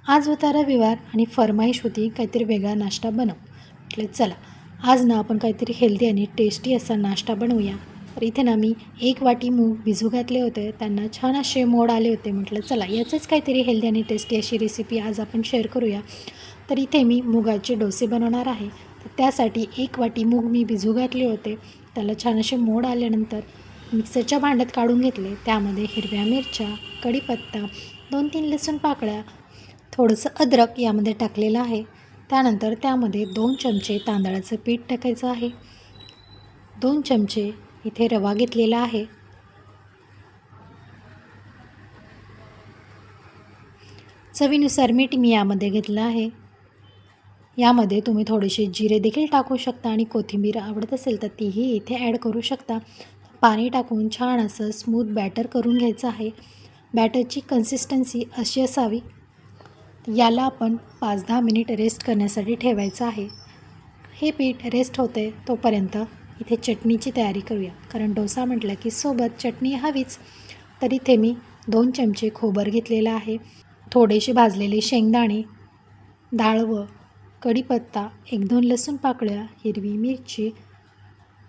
आज होता रविवार आणि फरमाईश होती काहीतरी वेगळा नाश्ता बनव. म्हटलं चला आज ना आपण काहीतरी हेल्दी आणि टेस्टी असा नाश्ता बनवूया. तर इथे ना मी 1 वाटी मूग भिजू घातले होते, त्यांना छान असे मोड आले होते. म्हटलं चला याचंच काहीतरी हेल्दी आणि टेस्टी अशी रेसिपी आज आपण शेअर करूया. तर इथे मी मुगाचे डोसे बनवणार आहे. तर त्यासाठी 1 वाटी मूग मी भिजू घातले होते, त्याला छान असे मोड आल्यानंतर मिक्सरच्या भांड्यात काढून घेतले. त्यामध्ये हिरव्या मिरच्या, कढीपत्ता, 2-3 लसूण पाकळ्या, थोडंसं अद्रक यामध्ये टाकलेलं आहे. त्यानंतर त्यामध्ये 2 चमचे तांदळाचं पीठ टाकायचं आहे. 2 चमचे इथे रवा घेतलेला आहे. चवीनुसार मीठ मी यामध्ये घेतलं आहे. यामध्ये तुम्ही थोडेसे जिरे देखील टाकू शकता आणि कोथिंबीर आवडत असेल तर तीही इथे ॲड करू शकता. पाणी टाकून छान असं स्मूथ बॅटर करून घ्यायचं आहे. बॅटरची कन्सिस्टन्सी अशी असावी. याला आपण 5-10 मिनिट रेस्ट करण्यासाठी ठेवायचं आहे. हे पीठ रेस्ट होते तोपर्यंत इथे चटणीची तयारी करूया, कारण डोसा म्हटलं की सोबत चटणी हवीच. तर इथे मी 2 चमचे खोबरं घेतलेलं आहे, थोडेसे भाजलेले शेंगदाणे, डाळवं, कढीपत्ता, 1-2 लसूण पाकळ्या, हिरवी मिरची,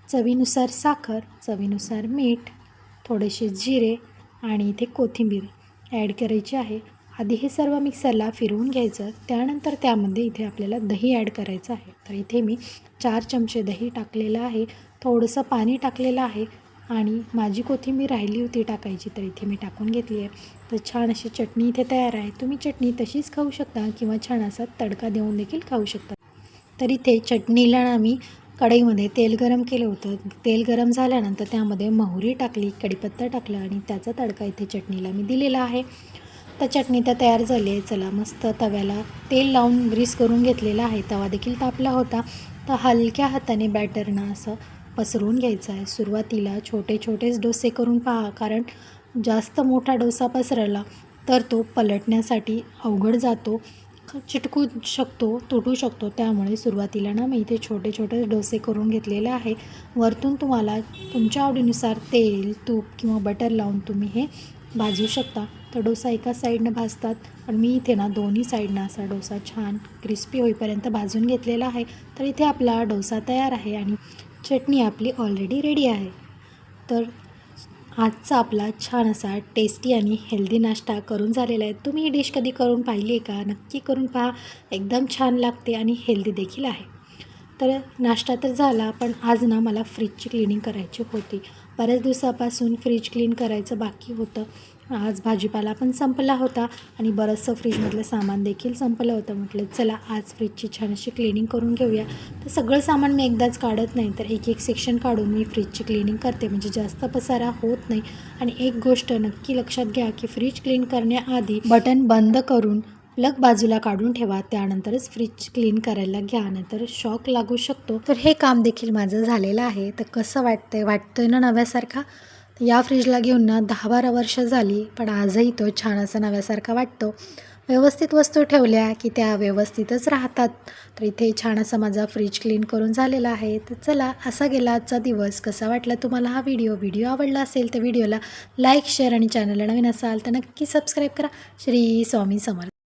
चवीनुसार साखर, चवीनुसार मीठ, थोडेसे जिरे आणि इथे कोथिंबीर ॲड करायची आहे. आधी हे सर्व मिक्सरला फिरवून घ्यायचं. त्यानंतर त्यामध्ये इथे आपल्याला दही ॲड करायचं आहे. तर इथे मी 4 चमचे दही टाकलेलं आहे, थोडंसं पाणी टाकलेलं आहे आणि माझी कोथिंबीर राहिली होती टाकायची, तर इथे मी टाकून घेतली आहे. तर छान अशी चटणी इथे तयार आहे. तुम्ही चटणी तशीच खाऊ शकता किंवा छान असा तडका देऊन देखील खाऊ शकता. तर इथे चटणीला ना मी कढईमध्ये तेल गरम केलं होतं. तेल गरम झाल्यानंतर त्यामध्ये मोहरी टाकली, कढीपत्ता टाकला आणि त्याचा तडका इथे चटणीला मी दिलेला आहे. तर चटणी तर तयार झाली आहे. चला मस्त तव्याला तेल लावून ग्रीस करून घेतलेला आहे. तवा देखील तापला होता. तर हलक्या हाताने बॅटरनं असं पसरवून घ्यायचं आहे. सुरुवातीला छोटे छोटेच डोसे करून पहा, कारण जास्त मोठा डोसा पसरला तर तो पलटण्यासाठी अवघड जातो, चिटकू शकतो, तुटू शकतो. त्यामुळे सुरुवातीला ना मी इथे छोटे छोटे डोसे करून घेतलेले आहे. वरतून तुम्हाला तुमच्या आवडीनुसार तेल, तूप किंवा बटर लावून तुम्ही हे भाजू शकता. तर डोसा एका साईडनं भाजतात, पण मी इथे ना दोन्ही साईडनं असा डोसा छान क्रिस्पी होईपर्यंत भाजून घेतलेला आहे. तर इथे आपला डोसा तयार आहे आणि चटणी आपली ऑलरेडी रेडी आहे. तर आजचा आपला छान असा टेस्टी आणि हेल्दी नाश्ता करून झालेला आहे. तुम्ही ही डिश कधी करून पाहिली आहे का? नक्की करून पहा. एकदम छान लागते आणि हेल्दी देखील आहे. तर नाश्ता तर झाला, पण आज ना मला फ्रीजची क्लिनिंग करायची होती. बऱ्याच दिवसापासून फ्रीज क्लीन करायचं बाकी होतं. आज भाजीपाला पण संपला होता आणि बरंचसं फ्रीजमधलं सामान देखील संपलं होतं. म्हटलं चला आज फ्रीजची छान अशी क्लिनिंग करून घेऊया. तर सगळं सामान मी एकदाच काढत नाही, तर एक सेक्शन काढून मी फ्रीजची क्लिनिंग करते, म्हणजे जास्त पसारा होत नाही. आणि एक गोष्ट नक्की लक्षात घ्या की फ्रीज क्लीन करण्याआधी बटन बंद करून प्लग बाजूला काढून ठेवा, त्यानंतरच फ्रीज क्लीन करायला घ्या, नंतर शॉक लागू शकतो. तर हे काम देखील माझं झालेलं आहे. तर कसं वाटतंय ना नव्यासारखा? तर या फ्रीजला घेऊन ना 10-12 वर्ष झाली, पण आजही तो छान असा नव्यासारखा वाटतो. व्यवस्थित वस्तू ठेवल्या की त्या व्यवस्थितच राहतात. तर इथे छान असा माझा फ्रीज क्लीन करून झालेला आहे. तर चला असा गेला आजचा दिवस. कसा वाटला तुम्हाला हा व्हिडिओ आवडला असेल तर व्हिडिओला लाईक, शेअर आणि चॅनलला नवीन असाल तर नक्की सबस्क्राईब करा. श्री स्वामी समर्थ.